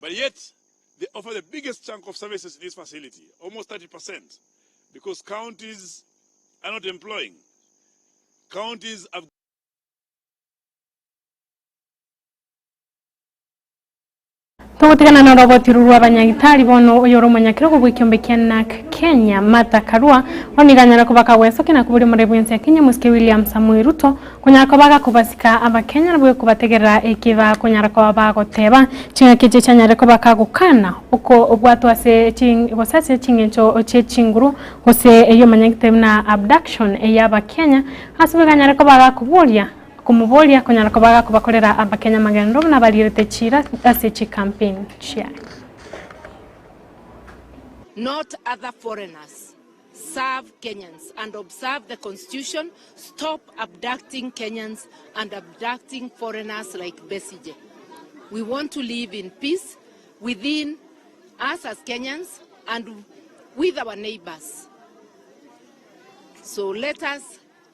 But yet, they offer the biggest chunk of services in this facility, almost 30%, because counties are not employing. Counties have Tugutigana na roboti ruru abanyagitari bono oyoro manyakiro gwikyombekia na Kenya Martha Karua oniganyara kubaka weso kina kuburi muri bwensi ya Kenya Muske William Samuel Ruto kunyara kubaka kubasika abakenya nabwe kubategerera ekiva kunyara kubaba goteba chinga kije chanyara kubaka gukana uko obwatwase bosase chingencho oche chinguru hose eyo manyagitari na abduction eyaba Kenya hasubiganyara kubaka kuburia kumubolia kunyara kubaga kubakorera abakenya magendo na balirete chira asechi campaign chia. Not other foreigners. Serve Kenyans and observe the constitution. Stop abducting Kenyans and abducting foreigners like Besije. We want to live in peace within us as Kenyans and with our neighbors. So let us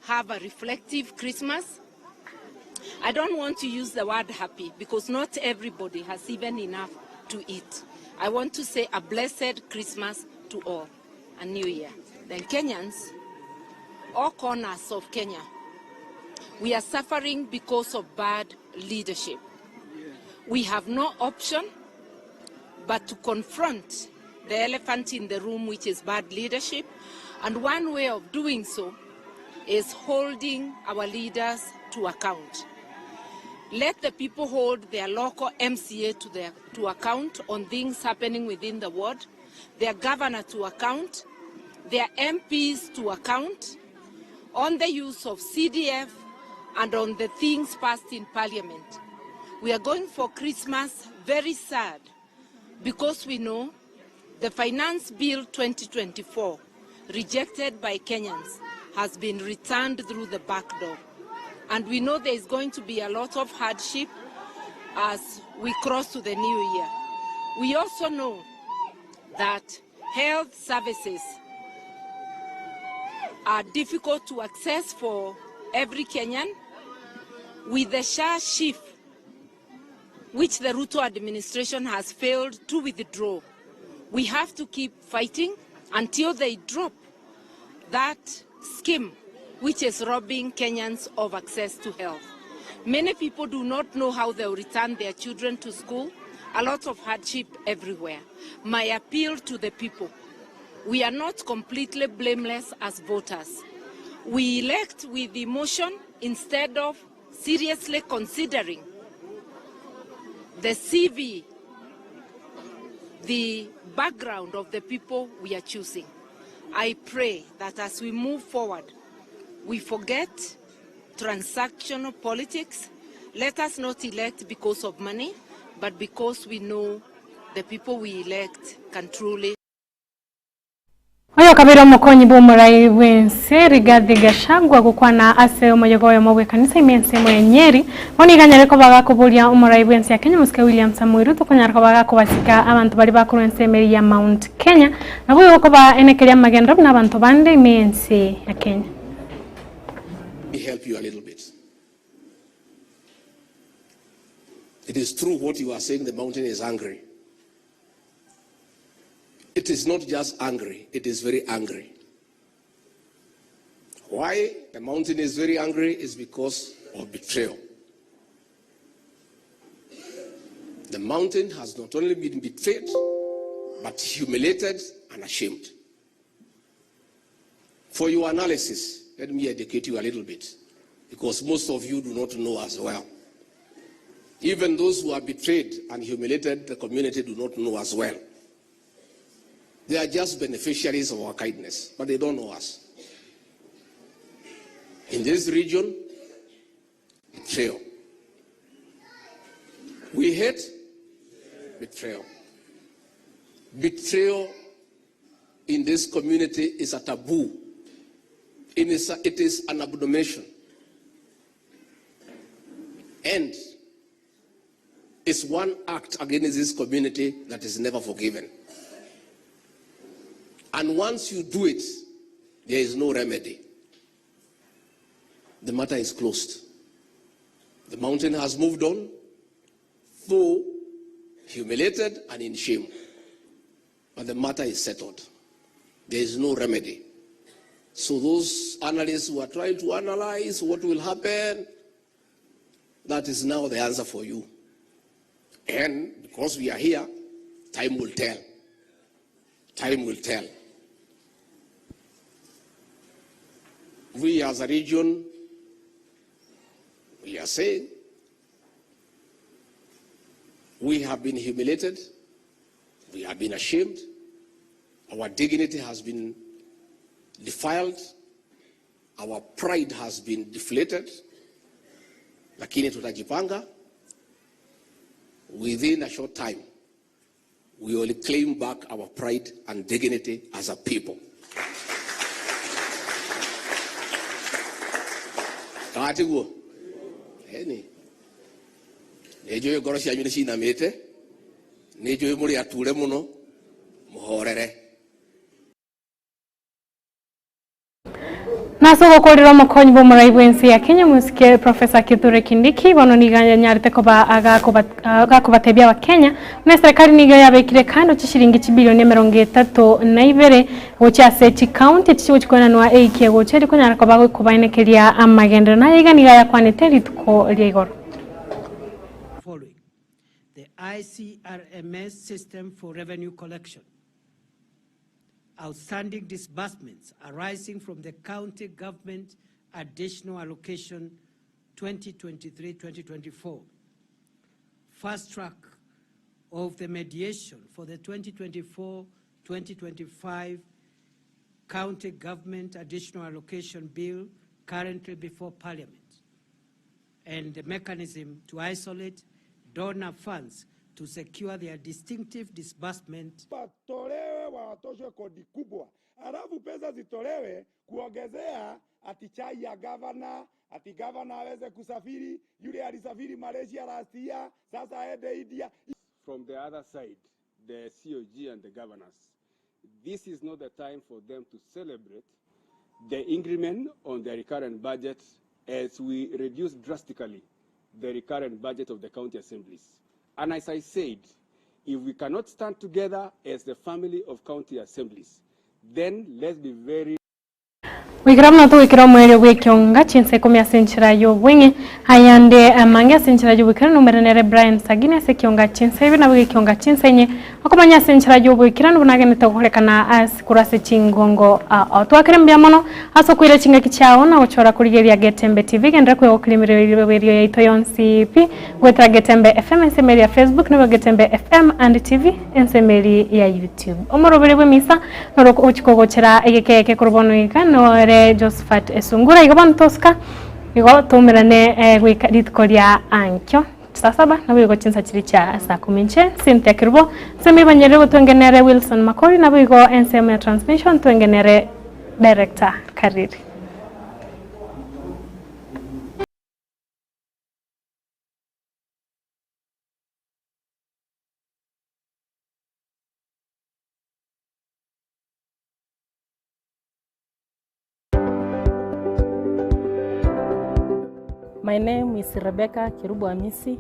have a reflective Christmas. I don't want to use the word happy because not everybody has even enough to eat. I want to say a blessed Christmas to all, a new year. Then Kenyans, all corners of Kenya, we are suffering because of bad leadership. We have no option but to confront the elephant in the room, which is bad leadership. And one way of doing so is holding our leaders to account. Let the people hold their local MCA to account on things happening within the ward, their governor to account, their MPs to account, on the use of CDF and on the things passed in Parliament. We are going for Christmas very sad because we know the Finance Bill 2024, rejected by Kenyans, has been returned through the back door. And we know there is going to be a lot of hardship as we cross to the new year. We also know that health services are difficult to access for every Kenyan. With the SHA shift, which the Ruto administration has failed to withdraw, we have to keep fighting until they drop that scheme which is robbing Kenyans of access to health. Many people do not know how they will return their children to school. A lot of hardship everywhere. My appeal to the people, we are not completely blameless as voters. We elect with emotion instead of seriously considering the CV, the background of the people we are choosing. I pray that as we move forward, we forget transactional politics. Let us not elect because of money, but because we know the people we elect can truly. Oyo kabira mukonyi bumurai wense Rigathi Gachagua gukwana ase omoyogoyo mwe kanisa imense mwe Nyeri oniganyare ko baga kuburia umurai wense ya Kenya Muske William Samuel Ruto kunyara ko baga kubasika abantu bali bakurense meri ya Mount Kenya nabo ko ba enekeria magendo n'abantu bande imense ya Kenya. Help you a little bit. It is true what you are saying, the mountain is angry. It is not just angry, it is very angry. Why the mountain is very angry is because of betrayal. The mountain has not only been betrayed, but humiliated and ashamed. For your analysis, let me educate you a little bit, because most of you do not know as well. Even those who are betrayed and humiliated the community do not know as well. They are just beneficiaries of our kindness, but they don't know us. In this region, betrayal. We hate betrayal. Betrayal in this community is a taboo. It is an abomination. And it's one act against this community that is never forgiven. And once you do it, there is no remedy. The matter is closed. The mountain has moved on, though humiliated and in shame. But the matter is settled. There is no remedy. So those analysts who are trying to analyze what will happen, that is now the answer for you. And because we are here, time will tell. Time will tell. We as a region, we are saying, we have been humiliated, we have been ashamed, our dignity has been defiled, our pride has been deflated, lakini tutajipanga. Within a short time, we will claim back our pride and dignity as a people. Katigo, eni. Nejo gorosi anyune sina mete. Nejo muri ature muno muhorere. Naso gukorera mukonyi bo muraibu ensi ya Kenya musike Professor Kithure Kindiki bono niganya nyarite koba agakubatebya wa Kenya na serikali niga yabekire kando cishiringi bilioni 32 gocyase ci county ciwo cikona nwa eikie gocyari kunyara koba kubanekeria amagendo na yiga niga yakwanite lituko lyegoro. Following the ICRMS system for revenue collection, outstanding disbursements arising from the county government additional allocation 2023-2024, fast track of the mediation for the 2024-2025 county government additional allocation bill currently before Parliament, and the mechanism to isolate donor funds to secure their distinctive disbursement. Tolewe watoshwe kodi kubwa. Alafu pesa zitolewe kuongezea ati chai ya governor, ati governor aweze kusafiri, yule alisafiri Malaysia last year, sasa aende India. From the other side, the COG and the governors, this is not the time for them to celebrate the increment on the recurrent budget as we reduce drastically the recurrent budget of the county assemblies. And as I said, if we cannot stand together as the family of county assemblies, then let's be very Wikiramna tu wikira mwere Ekeonga Chinsa Ikomi asenchira yo bwenge hayande amange asenchira yo wikira numerenere Brian Sagine Ekeonga Chinsa ibi na Ekeonga Chinsa nye akomanya asenchira yo wikira nubunage nitokolekana as kurase chingongo otwakire mbyamono aso kuire chinga kichao na uchora kurigeria Getembe TV gendra kwe oklimiriro ya itoyonsi pi gweta Getembe FM ensemeli ya Facebook na Getembe FM and TV ensemeli ya YouTube omorobere bwe misa noroko uchikogochera egeke kurubono ikano Josephat Esungura igabon toska igo tumirane gwikaditkoria ankyo sasa ba nabigo Chinsa chiricha saa 10 Cynthia Kirbo semi banyere twengenere Wilson Makori nabigo NCM ya transmission twengenere director Kariri. My name is Rebecca Kirubu Amisi.